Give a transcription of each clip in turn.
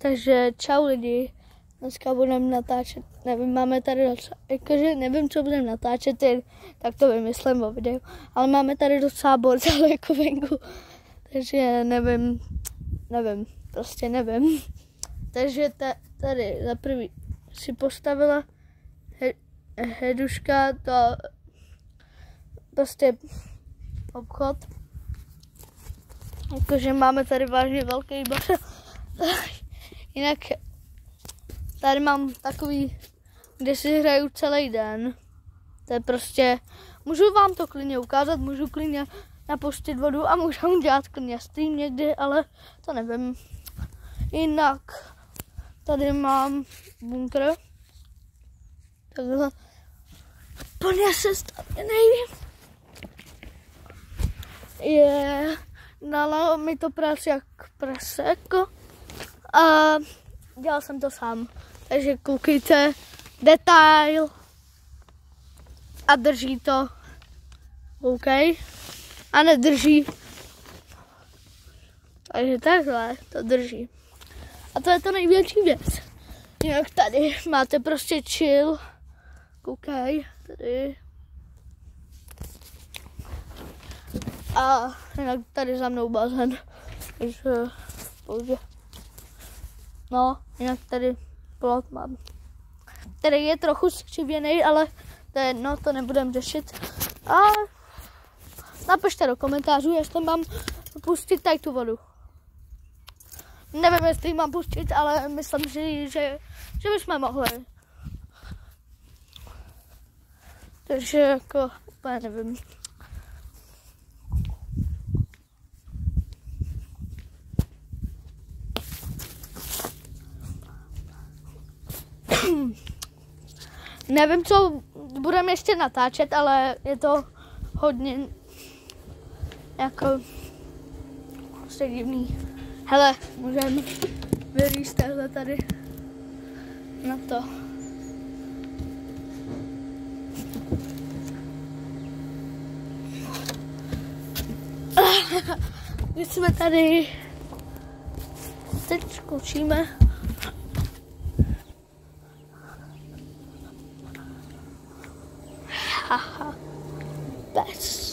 Takže čau lidi, dneska budeme natáčet, nevím, máme tady docela, jakože nevím, co budeme natáčet, tak to vymyslím o videu, ale máme tady docela bordel jako venku, takže nevím, prostě nevím. Takže tady za prvý si postavila Heduška to prostě obchod, jakože máme tady vážně velký bordel. Jinak tady mám takový, kde si hraju celý den. To je prostě, můžu vám to klidně ukázat, můžu klidně napustit vodu a můžu dělat klidně stream někdy, ale to nevím. Jinak tady mám bunkr. Takhle plně sestavěný. Dala mi to práci jak prase, jako. A dělal jsem to sám, takže koukejte, detail a drží to, OK, a nedrží, takže takhle to drží. A to je to největší věc. Jinak tady máte prostě chill, koukej, tady. A jinak tady za mnou bazén, takže v pohodě. No, jinak tady plot mám, který je trochu skřivěný, ale to je jedno, to nebudem řešit. A napište do komentářů, jestli mám pustit tady tu vodu. Nevím, jestli ji mám pustit, ale myslím si, že bychom mohli. Takže jako úplně nevím. Nevím, co budeme ještě natáčet, ale je to hodně jako prostě divný. Hele, můžeme vylízt takhle tady na to. Když jsme tady, teď zkoušíme. Haha, bez.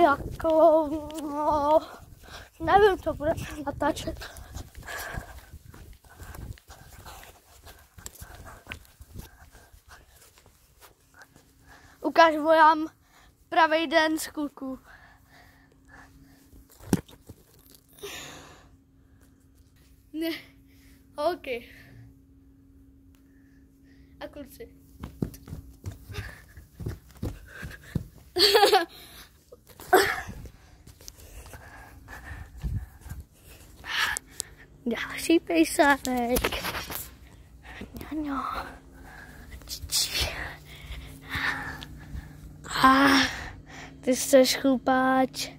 Jako, no, nevím, co budeme natáčet. Ukážu vám pravý den z kluků. Ne, OK. A kluci. Další pejsánek. Ňaňo. Ty jsi chlupáč.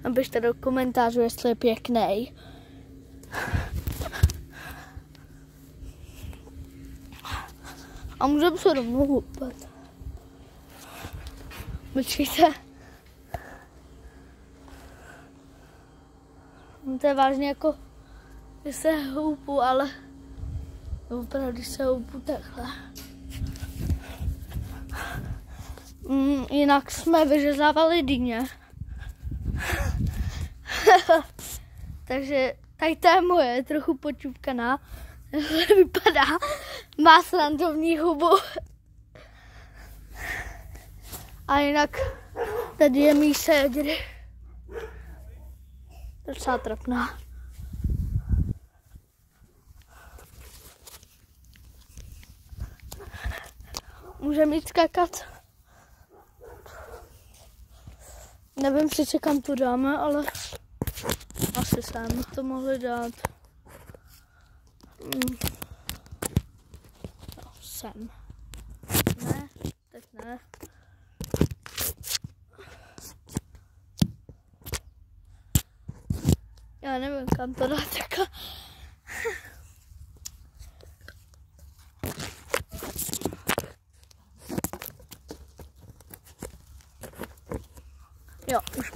Napište do komentářů, jestli je pěkný. A můžeme se rovnou houpat. Počkejte. To je vážně jako, když se houpu, ale opravdu, když se houpu takhle. Jinak jsme vyřezávali dýně. Takže tady to je moje, trochu počupkaná. Vypadá, má srandovní hubu. A jinak tady je mísa jediry. Docela trapná. Můžeme jít skákat. Nevím sice kam to dáme, ale asi sem to mohli dát. No, sem. Ne, tak ne. Já nevím, kam to dát, jako.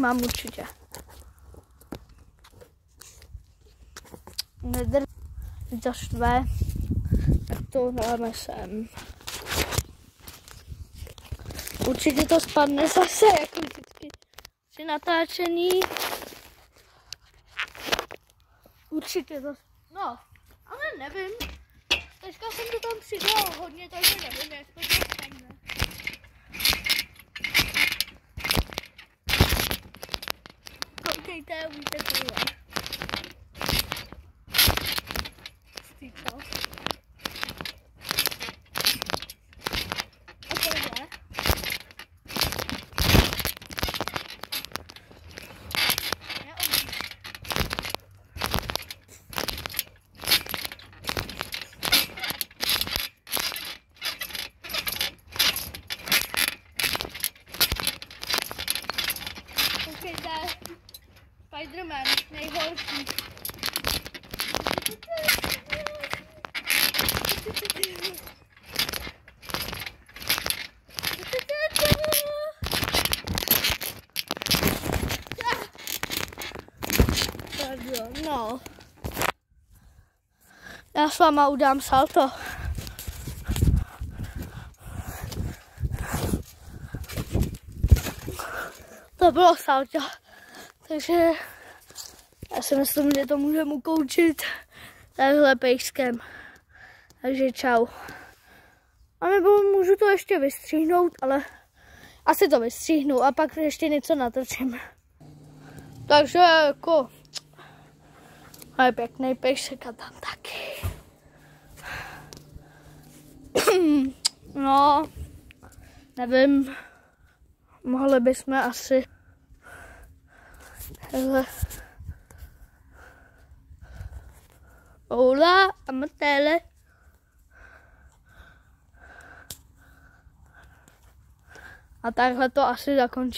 mám určitě. To štve, tak to dáme sem. Určitě to spadne zase, jako vždycky při natáčení. Určitě to, no, ale nevím. Teďka jsem to tam přidal hodně, takže nevím, jak to spadne. Koukejte, umíte tohle. Stýko. A tohle. Koukejte. Spiderman, nejhorší. No. Já s váma udám salto. To bylo salto. Takže já si myslím, že to můžeme ukoučit takhle pejskem. Takže čau. A nebo můžu to ještě vystříhnout, ale asi to vystříhnu a pak ještě něco natočím. Takže jako je pěkný pejsek a tam taky. No, nevím, mohli bychom asi hola, amatele. A takhle to asi zakončí.